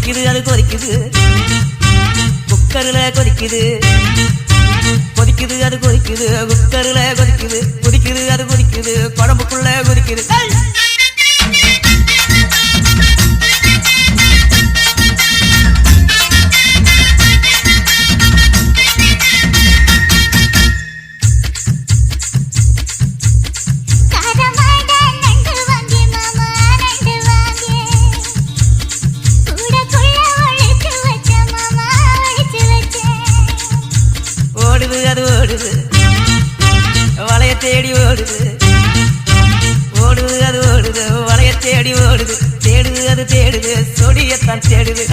கொதிக்குது அது கொதிக்குது குக்கர்ல கொதிக்குது கொதிக்குது அது கொதிக்குது குக்கர்ல கொதிக்குது கொதிக்குது அது கொதிக்குது குழம்புக்குள்ள கொதிக்குது ஓடுது அது ஓடுது வளைய தேடி ஓடுது ஓடுது அது ஓடுது வளைய தேடி ஓடுது தேடுது அது தேடுது சொடியத்தான் தேடுது